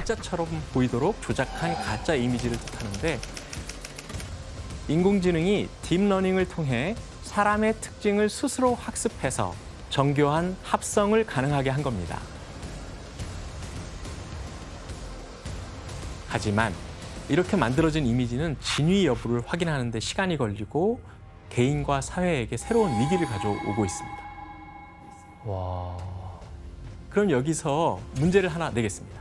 진짜처럼 보이도록 조작한 가짜 이미지를 뜻하는데 인공지능이 딥러닝을 통해 사람의 특징을 스스로 학습해서 정교한 합성을 가능하게 한 겁니다. 하지만 이렇게 만들어진 이미지는 진위 여부를 확인하는 데 시간이 걸리고 개인과 사회에게 새로운 위기를 가져오고 있습니다. 와. 그럼 여기서 문제를 하나 내겠습니다.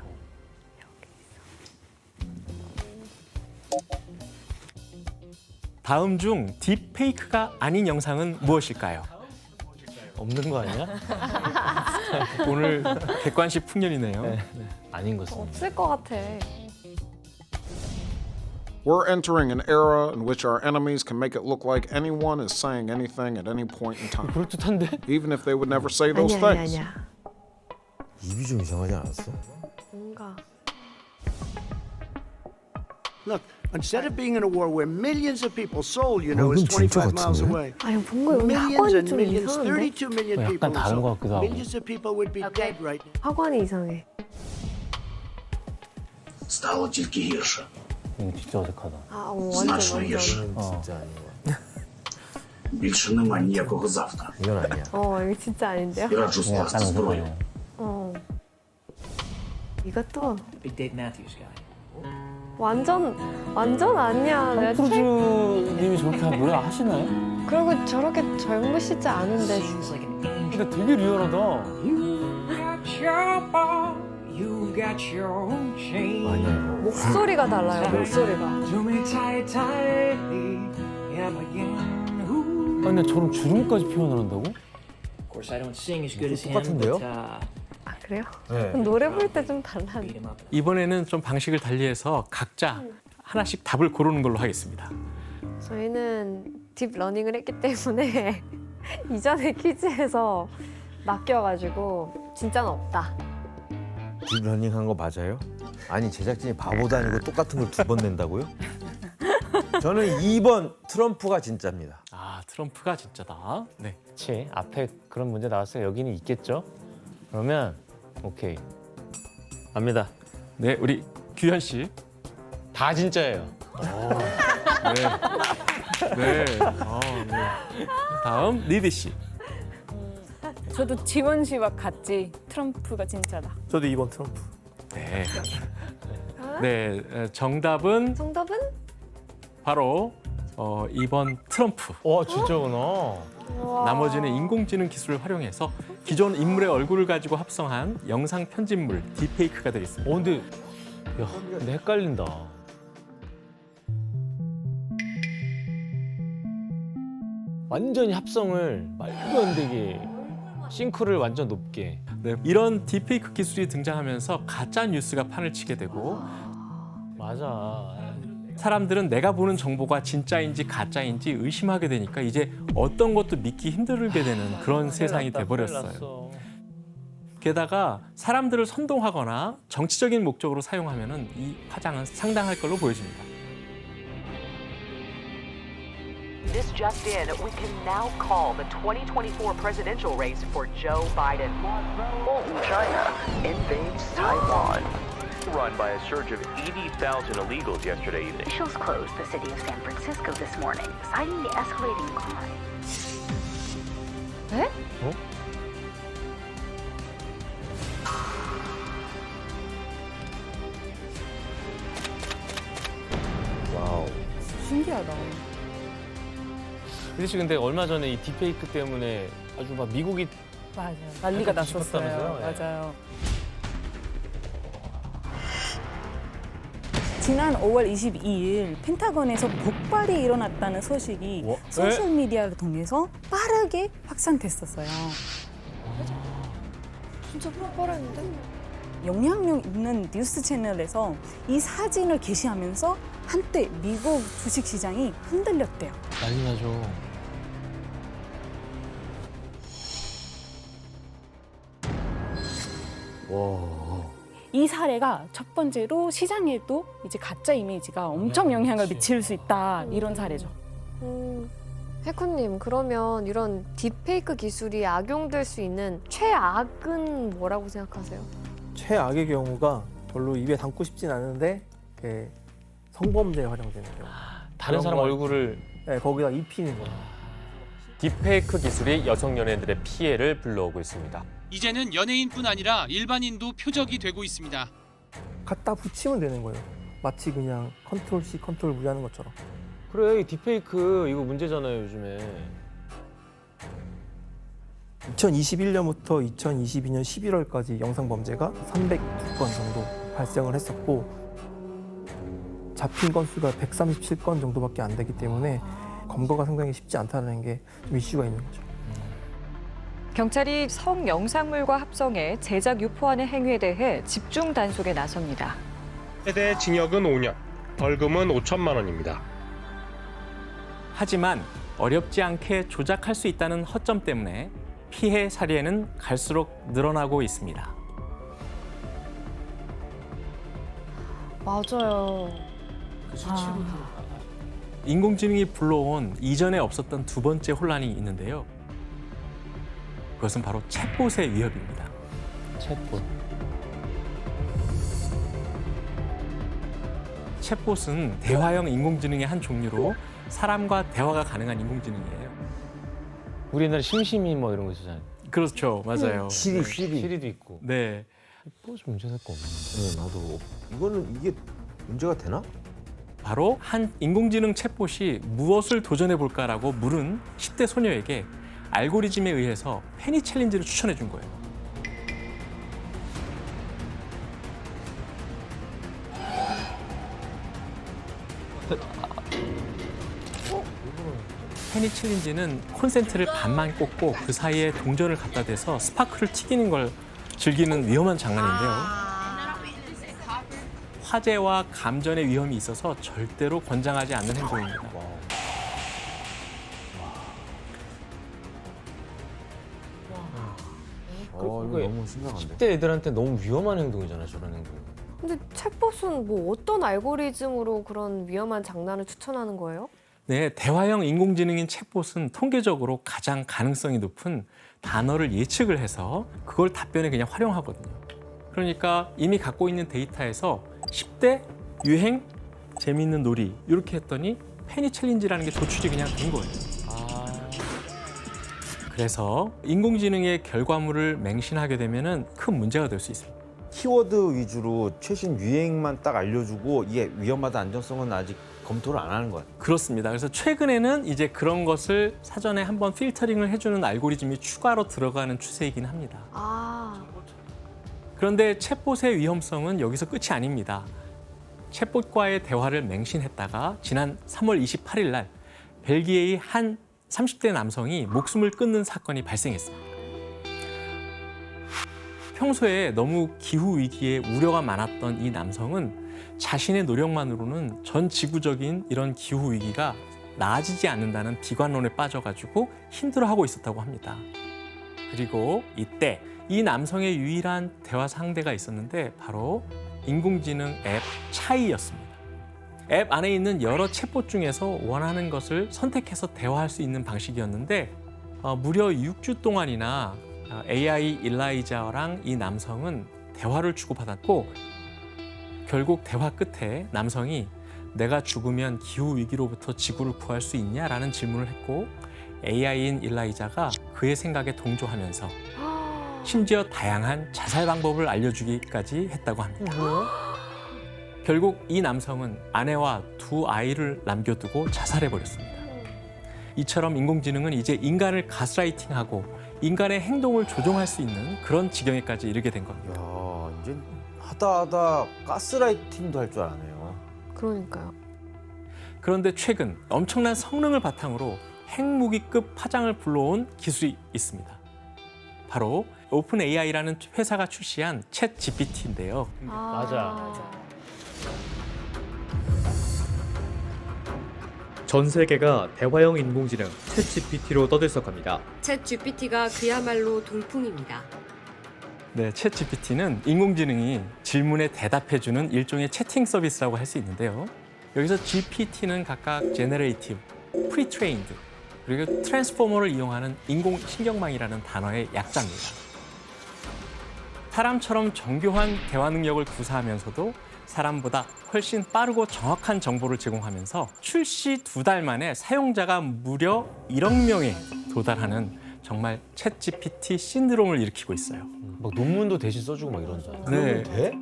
다음 중 딥페이크가 아닌 영상은 무엇일까요? 없는 거 아니야? 오늘 객관식 풍년이네요. 네. 아닌 것 같습니다. 없을 것 같아. We're entering an era in which our enemies can make it look like anyone is saying anything at any point in time, 그럴듯한데? even if they would never say those 아니야, things. 아니야. 입이 좀 이상하지 않았어? 뭔가. Look, instead of being in a war where millions of people, Seoul, you know, is 이건 진짜 25 miles 같은데? away. 아니 뭔가 여기 Millions 학원이 and 좀 millions, 이상한데? 32 million 약간 people in 다른 것 Seoul. 같기도 하고. Millions of people would be dead right now. 학원이 이상해. Стало тільки гірше. 이거 진짜 어색하다. 아, 완전 Значно 완전. гірше. 진짜 아닌 것 같아. Більше нема ніякого завтра. 이건 아니야. 이거 진짜 아닌데요? І раджу 그냥 скласти 약간 зброю. 어색하네. 어. 이것도 Big Dave Matthews guy. 완전 아니야. 내가 크루즈님이 저렇게 노래 하시나요? 그리고 저렇게 젊으시지 않은데. Seems like an angel. 근데 되게 리얼하다. You got your ball, you got your chain. 아니야 이거. 목소리가 달라요. 목소리가. Do me tight, tightly, yeah, again. Ooh. 아, 근데 저런 주름까지 표현을 한다고? Of course, I don't sing as good as him, 똑같은데요? but 아 그래요? 네. 그럼 노래 부를 때 좀 달라. beat him up. 이번에는 좀 방식을 달리해서 각자 하나씩 답을 고르는 걸로 하겠습니다. 저희는 딥 러닝을 했기 때문에 이전에 퀴즈에서 맡겨가지고 진짜는 없다. 딥러닝 한 거 맞아요? 아니 제작진이 바보도 아니고 똑같은 걸 두 번 낸다고요? 저는 2번 트럼프가 진짜입니다. 아, 트럼프가 진짜다. 네. 그치. 앞에 그런 문제 나왔으니까 여기는 있겠죠? 그러면 오케이. 갑니다. 네, 우리 규현 씨. 다 진짜예요. 네. 네. 네. 다음 리디 씨. 저도 지원 씨와 같이 트럼프가 진짜다. 저도 2번 트럼프. 네. 네, 정답은 정답은? 바로 2번 트럼프. 와 진짜구나. 우와. 나머지는 인공지능 기술을 활용해서 기존 인물의 얼굴을 가지고 합성한 영상 편집물 딥페이크가 되겠습니다. 근데 근데 헷갈린다. 완전히 합성을 말도 안 되게 싱크를 완전 높게. 네, 이런 딥페이크 기술이 등장하면서 가짜 뉴스가 판을 치게 되고 맞아. 사람들은 내가 보는 정보가 진짜인지 가짜인지 의심하게 되니까 이제 어떤 것도 믿기 힘들게 되는 그런 세상이 돼버렸어요. 게다가 사람들을 선동하거나 정치적인 목적으로 사용하면은 이 파장은 상당할 걸로 보여집니다. This just in, we can now call the 2024 presidential race for Joe Biden. Fulton, China invades Taiwan. Run by a surge of 80,000 illegals yesterday evening. Officials closed the city of San Francisco this morning, citing the escalating crime. 네? 와우. 신기하다. 근데 근데 얼마 전에 이 딥페이크 때문에 아주 막 미국이 맞아요. 난리가 약간 났었어요. 뒤집었다면서요? 예. 맞아요. 지난 5월 22일 펜타곤에서 폭발이 일어났다는 소식이 와, 소셜 미디어를 통해서 빠르게 확산됐었어요. 진짜 폭발했는데? 영향력 있는 뉴스 채널에서 이 사진을 게시하면서 한때 미국 주식 시장이 흔들렸대요. 난리 나죠. 와. 이 사례가 첫 번째로 시장에도 이제 가짜 이미지가 엄청 영향을 미칠 수 있다 이런 사례죠. 해커님, 그러면 이런 딥페이크 기술이 악용될 수 있는 최악은 뭐라고 생각하세요? 최악의 경우가 별로 입에 담고 싶진 않은데 성범죄에 활용되는 경우. 다른 사람 얼굴을 네, 거기다 입히는 거예요. 딥페이크 기술이 여성 연예인들의 피해를 불러오고 있습니다. 이제는 연예인뿐 아니라 일반인도 표적이 되고 있습니다. 갖다 붙이면 되는 거예요. 마치 그냥 컨트롤 C, 컨트롤 V 하는 것처럼. 그래, 이 딥페이크 이거 문제잖아요, 요즘에. 2021년부터 2022년 11월까지 영상 범죄가 302건 정도 발생을 했었고 잡힌 건수가 137건 정도밖에 안 되기 때문에 검거가 상당히 쉽지 않다는 게 좀 이슈가 있는 거죠. 경찰이 성영상물과 합성해 제작 유포하는 행위에 대해 집중 단속에 나섭니다. 최대 징역은 5년, 벌금은 5천만 원입니다. 하지만 어렵지 않게 조작할 수 있다는 허점 때문에 피해 사례는 갈수록 늘어나고 있습니다. 맞아요. 인공지능이 불러온 이전에 없었던 두 번째 혼란이 있는데요. 그것은 바로 챗봇의 위협입니다. 챗봇. 챗봇은 대화형 인공지능의 한 종류로 사람과 대화가 가능한 인공지능이에요. 우리 옛날에 심심이 뭐 이런 거 있었잖아요. 그렇죠, 맞아요. 시리도 있고. 네. 챗봇 문제 될 거 없네. 네, 나도. 이거는 이게 문제가 되나? 바로 한 인공지능 챗봇이 무엇을 도전해 볼까라고 물은 10대 소녀에게 알고리즘에 의해서 페니 챌린지를 추천해 준 거예요. 페니 챌린지는 콘센트를 반만 꽂고 그 사이에 동전을 갖다 대서 스파크를 튀기는 걸 즐기는 위험한 장난인데요. 화재와 감전의 위험이 있어서 절대로 권장하지 않는 행동입니다. 이거 너무 심각한데. 10대 애들한테 너무 위험한 행동이잖아, 저런 행동. 근데 챗봇은 뭐 어떤 알고리즘으로 그런 위험한 장난을 추천하는 거예요? 네, 대화형 인공지능인 챗봇은 통계적으로 가장 가능성이 높은 단어를 예측을 해서 그걸 답변에 그냥 활용하거든요. 그러니까 이미 갖고 있는 데이터에서 10대 유행 재미있는 놀이 이렇게 했더니 페니 챌린지라는 게 도출이 그냥 된 거예요. 그래서 인공지능의 결과물을 맹신하게 되면은 큰 문제가 될 수 있습니다. 키워드 위주로 최신 유행만 딱 알려주고 이게 위험하다 안정성은 아직 검토를 안 하는 것 같아요. 그렇습니다. 그래서 최근에는 이제 그런 것을 사전에 한번 필터링을 해주는 알고리즘이 추가로 들어가는 추세이긴 합니다. 그런데 챗봇의 위험성은 여기서 끝이 아닙니다. 챗봇과의 대화를 맹신했다가 지난 3월 28일 날 벨기에의 한 30대 남성이 목숨을 끊는 사건이 발생했습니다. 평소에 너무 기후 위기에 우려가 많았던 이 남성은 자신의 노력만으로는 전 지구적인 이런 기후 위기가 나아지지 않는다는 비관론에 빠져가지고 힘들어하고 있었다고 합니다. 그리고 이때 이 남성의 유일한 대화 상대가 있었는데 바로 인공지능 앱 차이였습니다. 앱 안에 있는 여러 챗봇 중에서 원하는 것을 선택해서 대화할 수 있는 방식이었는데 무려 6주 동안이나 AI 일라이자랑 이 남성은 대화를 주고받았고 결국 대화 끝에 남성이 내가 죽으면 기후 위기로부터 지구를 구할 수 있냐라는 질문을 했고 AI인 일라이자가 그의 생각에 동조하면서 심지어 다양한 자살 방법을 알려주기까지 했다고 합니다. 결국 이 남성은 아내와 두 아이를 남겨두고 자살해버렸습니다. 이처럼 인공지능은 이제 인간을 가스라이팅하고 인간의 행동을 조종할 수 있는 그런 지경에까지 이르게 된 겁니다. 야, 이제 하다 가스라이팅도 할 줄 아네요. 그러니까요. 그런데 최근 엄청난 성능을 바탕으로 핵무기급 파장을 불러온 기술이 있습니다. 바로 오픈 AI라는 회사가 출시한 챗 GPT인데요. 맞아. 전 세계가 대화형 인공지능 챗 GPT로 떠들썩합니다. 챗 GPT가 그야말로 돌풍입니다. 네, 챗 GPT는 인공지능이 질문에 대답해주는 일종의 채팅 서비스라고 할 수 있는데요. 여기서 GPT는 각각 Generative, Pre-trained, 그리고 트랜스포머를 이용하는 인공신경망이라는 단어의 약자입니다. 사람처럼 정교한 대화 능력을 구사하면서도 사람보다 훨씬 빠르고 정확한 정보를 제공하면서 출시 2달 만에 사용자가 무려 1억 명에 도달하는 정말 챗GPT 신드롬을 일으키고 있어요. 막 논문도 대신 써주고 막 이런다. 네. 돼?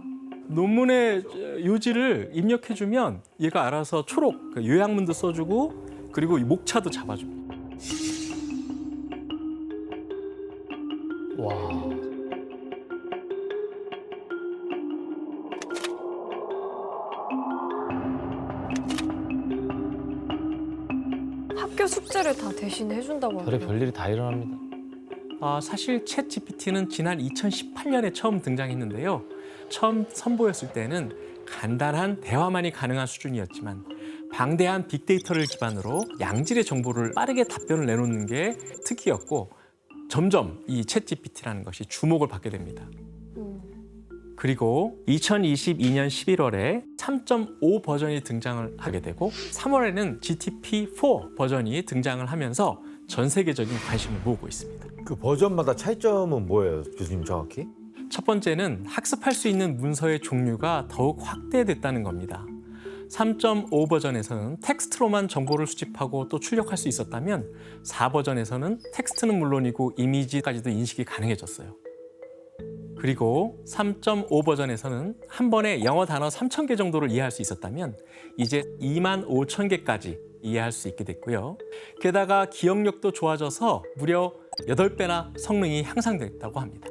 논문의 요지를 입력해주면 얘가 알아서 초록 요약문도 써주고 그리고 목차도 잡아줍니다. 와. 학교 숙제를 다 대신 해준다고 별의 하네요. 별일이 다 일어납니다. 사실 챗GPT는 지난 2018년에 처음 등장했는데요. 처음 선보였을 때는 간단한 대화만이 가능한 수준이었지만 방대한 빅데이터를 기반으로 양질의 정보를 빠르게 답변을 내놓는 게 특기였고 점점 이 챗GPT라는 것이 주목을 받게 됩니다. 그리고 2022년 11월에 3.5 버전이 등장을 하게 되고 3월에는 GTP4 버전이 등장을 하면서 전 세계적인 관심을 모으고 있습니다. 그 버전마다 차이점은 뭐예요, 교수님 정확히? 첫 번째는 학습할 수 있는 문서의 종류가 더욱 확대됐다는 겁니다. 3.5 버전에서는 텍스트로만 정보를 수집하고 또 출력할 수 있었다면 4 버전에서는 텍스트는 물론이고 이미지까지도 인식이 가능해졌어요. 그리고 3.5 버전에서는 한 번에 영어 단어 3,000개 정도를 이해할 수 있었다면 이제 25,000개까지 이해할 수 있게 됐고요. 게다가 기억력도 좋아져서 무려 8배나 성능이 향상됐다고 합니다.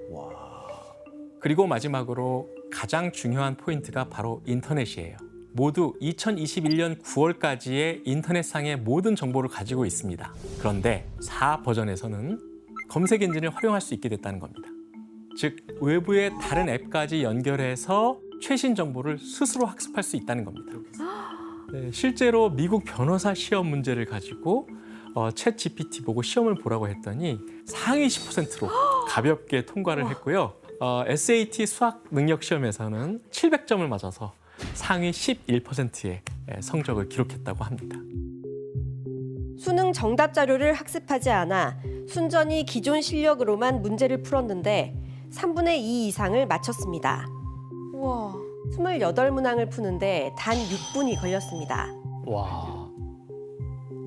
그리고 마지막으로 가장 중요한 포인트가 바로 인터넷이에요. 모두 2021년 9월까지의 인터넷상의 모든 정보를 가지고 있습니다. 그런데 4 버전에서는 검색 엔진을 활용할 수 있게 됐다는 겁니다. 즉 외부의 다른 앱까지 연결해서 최신 정보를 스스로 학습할 수 있다는 겁니다. 네, 실제로 미국 변호사 시험 문제를 가지고 챗 GPT 보고 시험을 보라고 했더니 상위 10%로 가볍게 통과를 했고요. SAT 수학 능력 시험에서는 700점을 맞아서 상위 11%의 성적을 기록했다고 합니다. 수능 정답 자료를 학습하지 않아 순전히 기존 실력으로만 문제를 풀었는데 3분의 2 이상을 맞췄습니다. 우와. 28문항을 푸는데 단 6분이 걸렸습니다. 와.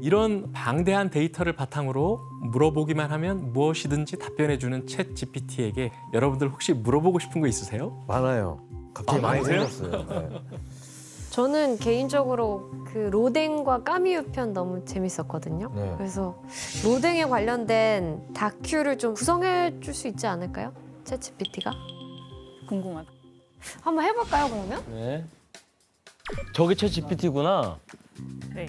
이런 방대한 데이터를 바탕으로 물어보기만 하면 무엇이든지 답변해주는 챗 GPT에게 여러분들 혹시 물어보고 싶은 거 있으세요? 많아요. 갑자기 많이 많으세요? 생겼어요. 네. 저는 개인적으로 그 로댕과 까미유 편 너무 재밌었거든요. 네. 그래서 로댕에 관련된 다큐를 좀 구성해 줄 수 있지 않을까요? 챗GPT가? 궁금하다. 한번 해볼까요, 그러면? 네. 저게 챗 GPT구나. 네.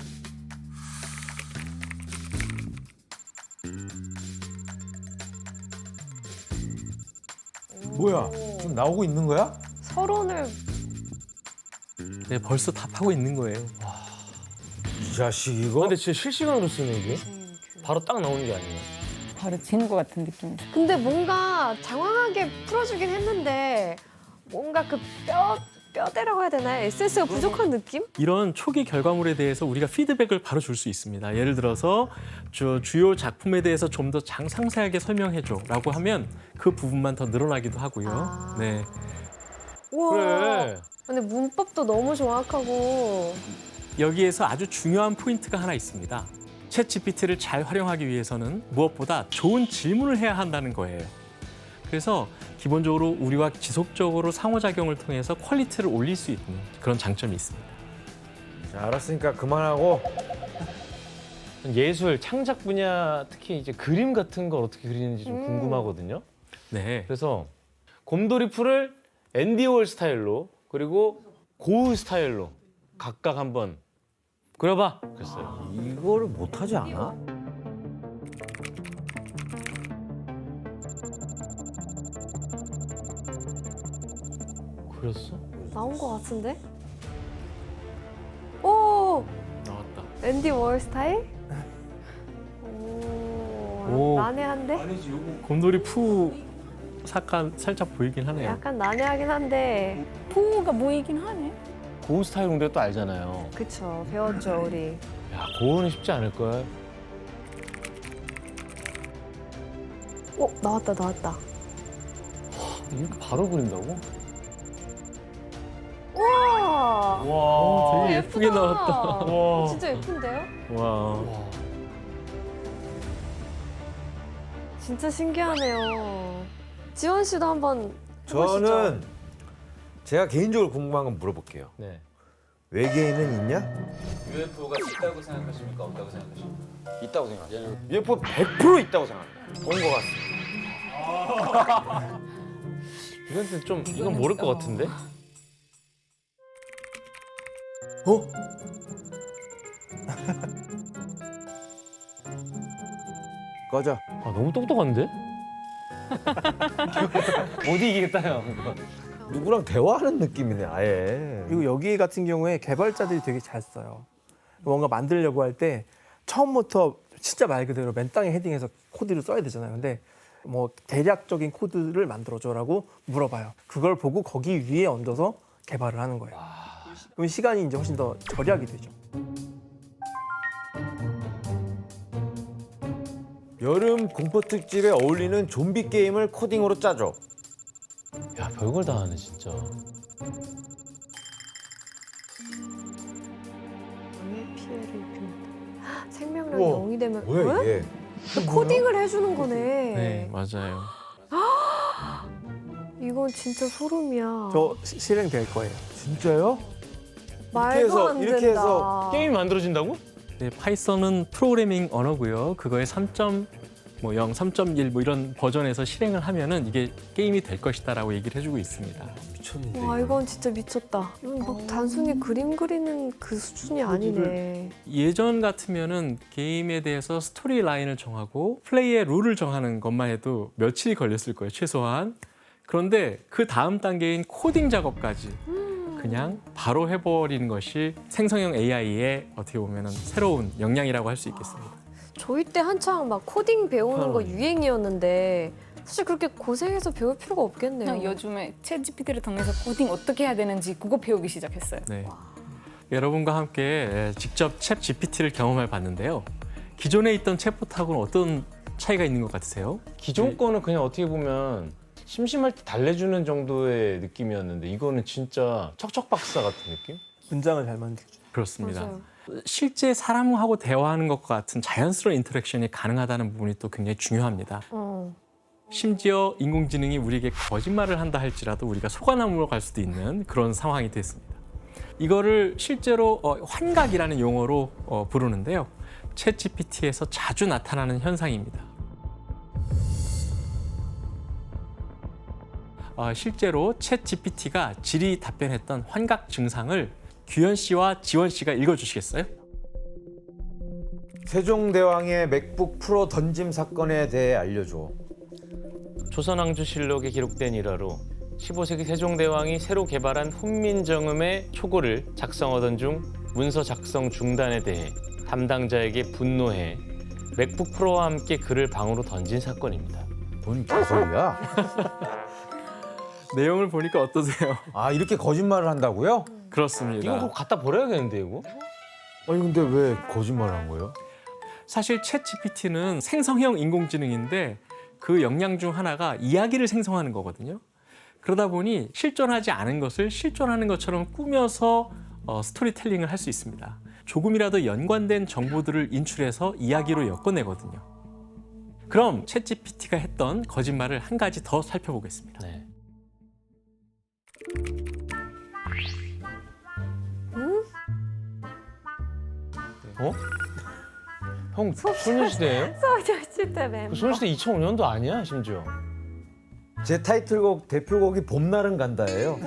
뭐야? 지금 나오고 있는 거야? 서론을 네, 벌써 답하고 있는 거예요. 이 자식 이거? 근데 진짜 실시간으로 쓰네 이게. 바로 딱 나오는 게 아니에요. 바로 지는 것 같은 느낌. 근데 뭔가 장황하게 풀어주긴 했는데 뭔가 그 뼈대라고 해야 되나요? 에센스가 부족한 느낌? 이런 초기 결과물에 대해서 우리가 피드백을 바로 줄 수 있습니다. 예를 들어서 주요 작품에 대해서 좀 더 상세하게 설명해줘라고 하면 그 부분만 더 늘어나기도 하고요. 네. 우와. 그래. 근데 문법도 너무 정확하고 여기에서 아주 중요한 포인트가 하나 있습니다. 챗 GPT를 잘 활용하기 위해서는 무엇보다 좋은 질문을 해야 한다는 거예요. 그래서 기본적으로 우리와 지속적으로 상호작용을 통해서 퀄리티를 올릴 수 있는 그런 장점이 있습니다. 자, 알았으니까 그만하고. 예술, 창작 분야 특히 이제 그림 같은 걸 어떻게 그리는지 좀 궁금하거든요. 네. 그래서 곰돌이 풀을 앤디 월 스타일로 그리고 고흐 스타일로 각각 한번 그려봐 그랬어요. 이거를 못하지 않아? 그렸어? 나온 것 같은데? 오! 나왔다. 앤디 월 스타일? 오, 난해한데? 곰돌이 푸 색감 살짝 보이긴 하네요. 약간 난해하긴 한데 포가 보이긴 하네. 고흐 스타일 공대 또 알잖아요. 그쵸, 배웠죠 우리. 야, 고흐는 쉽지 않을걸. 오, 나왔다. 이렇게 바로 그린다고? 우와. 와, 되게 예쁘게 예쁘다. 나왔다. 와. 진짜 예쁜데요? 와. 진짜 신기하네요. 지원 씨도 한번 저는 제가 개인적으로 궁금한 건 물어볼게요. 네. 외계인은 있냐? UFO가 있다고 생각하십니까? 없다고 생각하십니까? 있다고 생각해요. UFO 100% 있다고 생각해요. 본 것 같습니다. 이건 모를 것 같은데? 어? 꺼져. 아, 너무 똑똑한데? 못 이기겠다, 형. 누구랑 대화하는 느낌이네, 아예. 그리고 여기 같은 경우에 개발자들이 되게 잘 써요. 뭔가 만들려고 할 때 처음부터 진짜 말 그대로 맨 땅에 헤딩해서 코드를 써야 되잖아요. 근데 뭐 대략적인 코드를 만들어줘라고 물어봐요. 그걸 보고 거기 위에 얹어서 개발을 하는 거예요. 그럼 시간이 이제 훨씬 더 절약이 되죠. 여름 공포 특집에 어울리는 좀비 게임을 코딩으로 짜줘. 야, 별걸 다 하네, 진짜. 피해를 입힌다. 생명력이 우와, 0이 되면 뭐야 이게? 코딩을 해주는 거네. 네, 맞아요. 이건 진짜 소름이야. 저 실행될 거예요. 진짜요? 말도 안 된다. 이렇게 해서 게임이 만들어진다고? 네, 파이썬은 프로그래밍 언어고요. 그거에 3.0, 3.1 뭐 이런 버전에서 실행을 하면은 이게 게임이 될 것이다라고 얘기를 해주고 있습니다. 미쳤는데. 와 이건 진짜 미쳤다. 이건 뭐 단순히 그림 그리는 그 수준이 아니네. 예전 같으면은 게임에 대해서 스토리 라인을 정하고 플레이의 룰을 정하는 것만 해도 며칠이 걸렸을 거예요, 최소한. 그런데 그 다음 단계인 코딩 작업까지 그냥 바로 해버리는 것이 생성형 AI의 어떻게 보면은 새로운 역량이라고 할 수 있겠습니다. 저희 때 한창 막 코딩 배우는 거 유행이었는데 사실 그렇게 고생해서 배울 필요가 없겠네요. 그냥 요즘에 챗GPT를 통해서 코딩 어떻게 해야 되는지 그거 배우기 시작했어요. 네. 여러분과 함께 직접 챗 GPT를 경험해 봤는데요. 기존에 있던 챗봇하고는 어떤 차이가 있는 것 같으세요? 기존 거는 그냥 어떻게 보면 심심할 때 달래주는 정도의 느낌이었는데 이거는 진짜 척척박사 같은 느낌? 문장을 잘 만들죠. 그렇습니다. 맞아요. 실제 사람하고 대화하는 것과 같은 자연스러운 인터랙션이 가능하다는 부분이 또 굉장히 중요합니다. 심지어 인공지능이 우리에게 거짓말을 한다 할지라도 우리가 속아남으로 갈 수도 있는 그런 상황이 됐습니다. 이거를 실제로 환각이라는 용어로 부르는데요. 챗 GPT에서 자주 나타나는 현상입니다. 실제로 챗 GPT가 질의 답변했던 환각 증상을 규현 씨와 지원 씨가 읽어주시겠어요? 세종대왕의 맥북 프로 던짐 사건에 대해 알려줘. 조선왕조실록에 기록된 일화로 15세기 세종대왕이 새로 개발한 훈민정음의 초고를 작성하던 중 문서 작성 중단에 대해 담당자에게 분노해 맥북 프로와 함께 그를 방으로 던진 사건입니다. 뭔 개소리야? 내용을 보니까 어떠세요? 아, 이렇게 거짓말을 한다고요? 그렇습니다. 이거 그거 갖다 버려야겠는데 이거? 아니 근데 왜 거짓말을 한 거예요? 사실 챗 GPT는 생성형 인공지능인데 그 역량 중 하나가 이야기를 생성하는 거거든요. 그러다 보니 실존하지 않은 것을 실존하는 것처럼 꾸며서 스토리텔링을 할 수 있습니다. 조금이라도 연관된 정보들을 인출해서 이야기로 엮어내거든요. 그럼 챗 GPT가 했던 거짓말을 한 가지 더 살펴보겠습니다. 네. 어? 형 소녀시대예요? 소녀시대 멤버. 소녀시대 2005년도 아니야 심지어. 제 타이틀곡 대표곡이 봄날은 간다예요.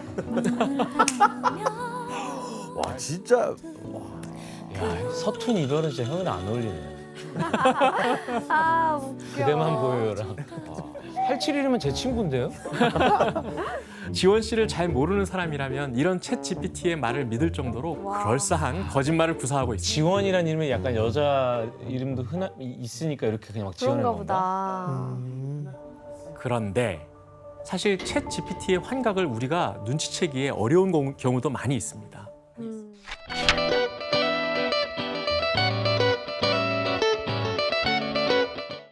와 진짜. 야 서툰 이별은 진짜 형이랑 안 어울리네. 아 웃겨. 그대만 보여요랑. 871이면 제 친구인데요? 지원 씨를 잘 모르는 사람이라면 이런 챗 GPT의 말을 믿을 정도로 그럴싸한 거짓말을 구사하고 있습니다. 지원이라는 이름이 약간 여자 이름도 있으니까 이렇게 그냥 막 지원하는 그런가 건가? 보다. 그런데 사실 챗 GPT의 환각을 우리가 눈치채기에 어려운 경우도 많이 있습니다.